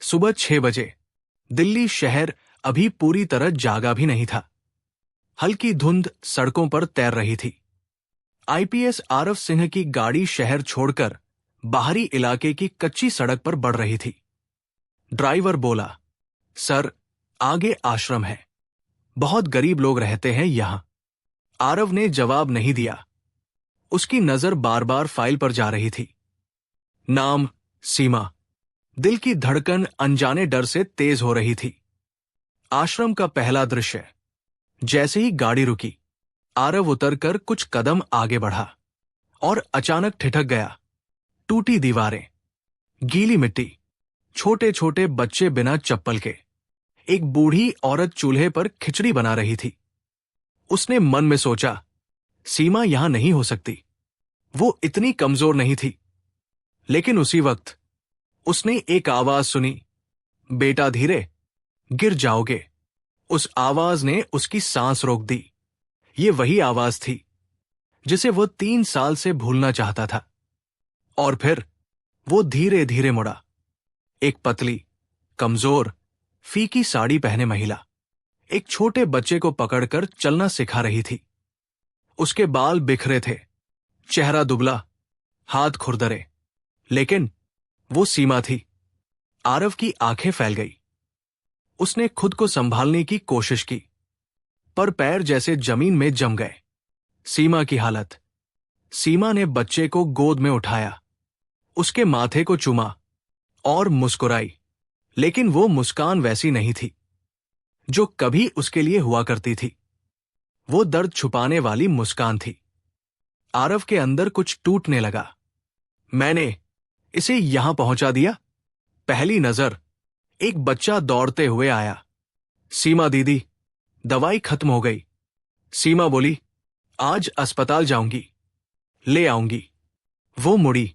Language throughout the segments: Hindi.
सुबह 6 बजे। दिल्ली शहर अभी पूरी तरह जागा भी नहीं था। हल्की धुंध सड़कों पर तैर रही थी। आईपीएस आरव सिंह की गाड़ी शहर छोड़कर बाहरी इलाके की कच्ची सड़क पर बढ़ रही थी। ड्राइवर बोला, सर, आगे आश्रम है, बहुत गरीब लोग रहते हैं यहां। आरव ने जवाब नहीं दिया। उसकी नजर बार बार फाइल पर जा रही थी। नाम सीमा। दिल की धड़कन अनजाने डर से तेज हो रही थी। आश्रम का पहला दृश्य। जैसे ही गाड़ी रुकी, आरव उतरकर कुछ कदम आगे बढ़ा और अचानक ठिठक गया। टूटी दीवारें, गीली मिट्टी, छोटे छोटे बच्चे बिना चप्पल के, एक बूढ़ी औरत चूल्हे पर खिचड़ी बना रही थी। उसने मन में सोचा, सीमा यहां नहीं हो सकती, वो इतनी कमजोर नहीं थी। लेकिन उसी वक्त उसने एक आवाज सुनी, बेटा धीरे, गिर जाओगे। उस आवाज ने उसकी सांस रोक दी। ये वही आवाज थी जिसे वो 3 साल से भूलना चाहता था। और फिर वो धीरे धीरे मुड़ा। एक पतली, कमजोर, फीकी साड़ी पहने महिला एक छोटे बच्चे को पकड़कर चलना सिखा रही थी। उसके बाल बिखरे थे, चेहरा दुबला, हाथ खुरदरे, लेकिन वो सीमा थी। आरव की आंखें फैल गई। उसने खुद को संभालने की कोशिश की, पर पैर जैसे जमीन में जम गए। सीमा की हालत। सीमा ने बच्चे को गोद में उठाया, उसके माथे को चूमा और मुस्कुराई, लेकिन वो मुस्कान वैसी नहीं थी जो कभी उसके लिए हुआ करती थी। वो दर्द छुपाने वाली मुस्कान थी। आरव के अंदर कुछ टूटने लगा। मैंने इसे यहां पहुंचा दिया। पहली नजर, एक बच्चा दौड़ते हुए आया। सीमा दीदी, दवाई खत्म हो गई। सीमा बोली, आज अस्पताल जाऊंगी, ले आऊंगी। वो मुड़ी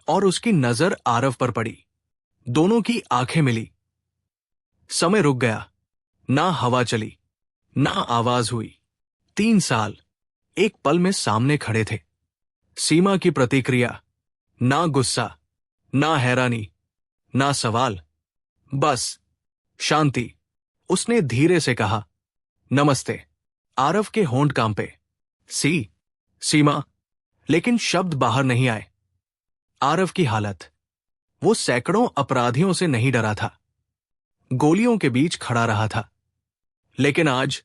और उसकी नजर आरव पर पड़ी। दोनों की आंखें मिली। समय रुक गया। ना हवा चली, ना आवाज हुई। 3 साल एक पल में सामने खड़े थे। सीमा की प्रतिक्रिया, ना गुस्सा, ना हैरानी, ना सवाल, बस शांति। उसने धीरे से कहा, नमस्ते। आरव के होंठ कांपे। सीमा, लेकिन शब्द बाहर नहीं आए। आरव की हालत। वो सैकड़ों अपराधियों से नहीं डरा था, गोलियों के बीच खड़ा रहा था, लेकिन आज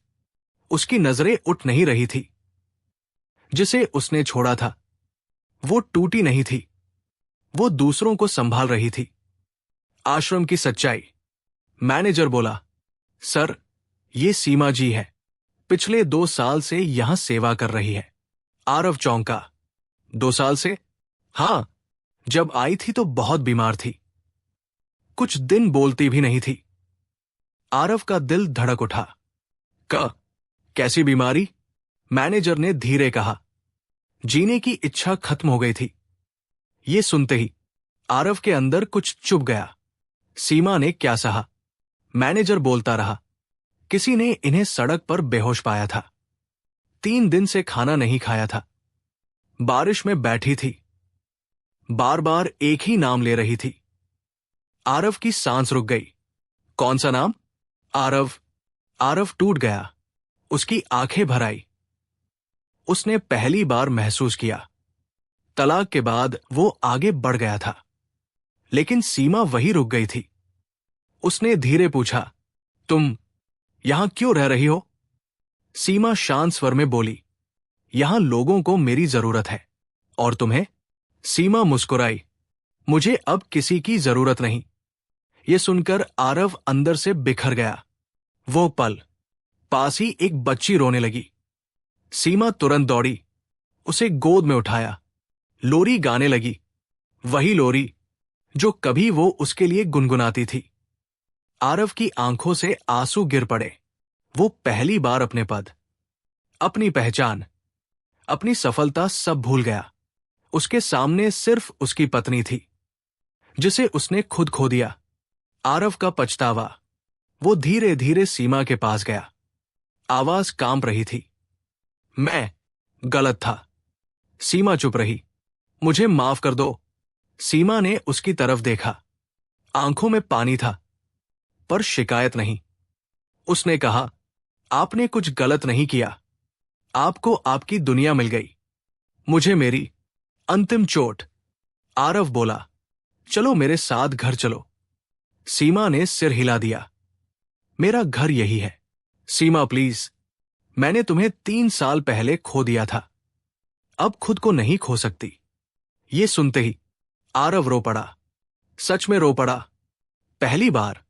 उसकी नजरें उठ नहीं रही थी। जिसे उसने छोड़ा था वो टूटी नहीं थी, वो दूसरों को संभाल रही थी। आश्रम की सच्चाई। मैनेजर बोला, सर, ये सीमा जी है, पिछले 2 साल से यहां सेवा कर रही है। आरव चौंका। 2 साल से? हां, जब आई थी तो बहुत बीमार थी, कुछ दिन बोलती भी नहीं थी। आरव का दिल धड़क उठा। कैसी बीमारी? मैनेजर ने धीरे कहा। जीने की इच्छा खत्म हो गई थी। ये सुनते ही आरव के अंदर कुछ चुभ गया। सीमा ने क्या सहा? मैनेजर बोलता रहा, किसी ने इन्हें सड़क पर बेहोश पाया था। 3 दिन से खाना नहीं खाया था। बारिश में बैठी थी, बार बार एक ही नाम ले रही थी। आरव की सांस रुक गई। कौन सा नाम? आरव। आरव टूट गया। उसकी आंखें भर आई। उसने पहली बार महसूस किया, तलाक के बाद वो आगे बढ़ गया था, लेकिन सीमा वही रुक गई थी। उसने धीरे पूछा, तुम यहां क्यों रह रही हो? सीमा शांत स्वर में बोली, यहां लोगों को मेरी जरूरत है। और तुम्हें? सीमा मुस्कुराई, मुझे अब किसी की जरूरत नहीं। यह सुनकर आरव अंदर से बिखर गया। वो पल, पास ही एक बच्ची रोने लगी। सीमा तुरंत दौड़ी, उसे गोद में उठाया, लोरी गाने लगी, वही लोरी जो कभी वो उसके लिए गुनगुनाती थी। आरव की आंखों से आंसू गिर पड़े। वो पहली बार अपने पद, अपनी पहचान, अपनी सफलता सब भूल गया। उसके सामने सिर्फ उसकी पत्नी थी, जिसे उसने खुद खो दिया। आरव का पछतावा। वो धीरे धीरे सीमा के पास गया। आवाज कांप रही थी, मैं गलत था। सीमा चुप रही। मुझे माफ कर दो। सीमा ने उसकी तरफ देखा। आंखों में पानी था, पर शिकायत नहीं। उसने कहा, आपने कुछ गलत नहीं किया, आपको आपकी दुनिया मिल गई, मुझे मेरी अंतिम चोट। आरव बोला, चलो मेरे साथ घर चलो। सीमा ने सिर हिला दिया। मेरा घर यही है। सीमा प्लीज, मैंने तुम्हें 3 साल पहले खो दिया था, अब खुद को नहीं खो सकती। ये सुनते ही आरव रो पड़ा, सच में रो पड़ा। पहली बार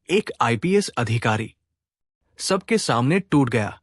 एक आईपीएस अधिकारी सबके सामने टूट गया।